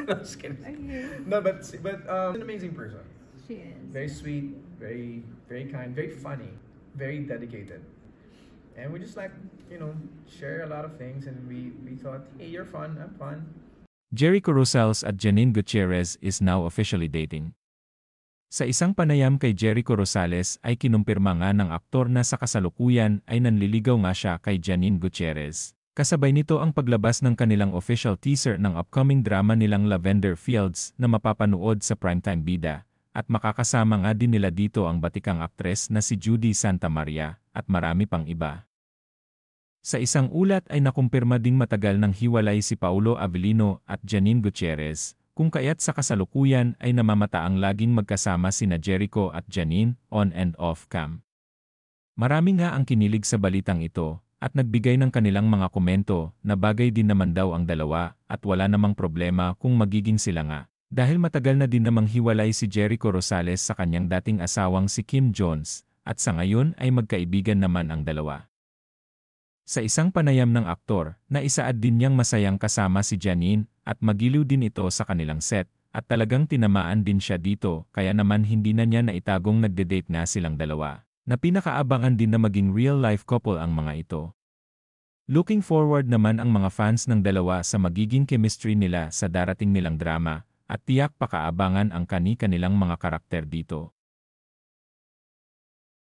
No, just kidding. Okay. No, but an amazing person. She is. Very sweet, very kind, very funny, very dedicated. And we just like, share a lot of things, and we thought, hey, you're fun, I'm fun. Jericho Rosales at Janine Gutierrez is now officially dating. Sa isang panayam kay Jericho Rosales ay kinumpirma nga ng aktor na sa kasalukuyan ay nanliligaw nga siya kay Janine Gutierrez. Kasabay nito ang paglabas ng kanilang official teaser ng upcoming drama nilang Lavender Fields na mapapanood sa Primetime Bida, at makakasama nga din nila dito ang batikang aktres na si Judy Santa Maria at marami pang iba. Sa isang ulat ay nakumpirma ding matagal ng hiwalay si Paulo Avellino at Janine Gutierrez, kung kaya't sa kasalukuyan ay namamataang laging magkasama sina Jericho at Janine on and off cam. Marami nga ang kinilig sa balitang ito at nagbigay ng kanilang mga komento na bagay din naman daw ang dalawa at wala namang problema kung magiging sila nga. Dahil matagal na din namang hiwalay si Jericho Rosales sa kanyang dating asawang si Kim Jones at sa ngayon ay magkaibigan naman ang dalawa. Sa isang panayam ng aktor, naisaad din niyang masayang kasama si Janine at magiliw din ito sa kanilang set at talagang tinamaan din siya dito kaya naman hindi na niya naitagong nagde-date na silang dalawa, na pinakaabangan din na maging real-life couple ang mga ito. Looking forward naman ang mga fans ng dalawa sa magiging chemistry nila sa darating nilang drama at tiyak pakaabangan ang kani-kanilang mga karakter dito.